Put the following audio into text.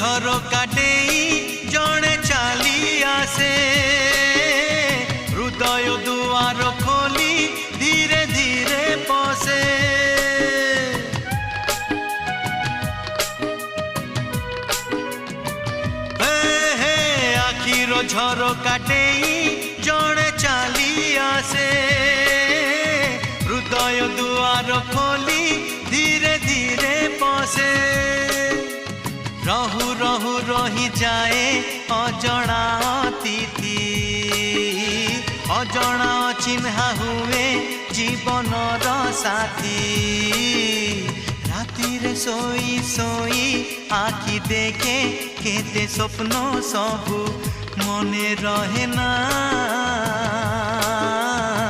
झरका डेई जणे चाली आसे हृदय दुआर खोली धीरे धीरे पसे आखिर झरका डेई जणे चाली आसे हृदय दुआर खोली धीरे धीरे पसे रहु रहु रही जाए अजणा अतिथि अजणा चिन्हा हुए जीवनर साथी राति सोई सोई आखि देखे केते स्वप्न सबु मने रहे ना।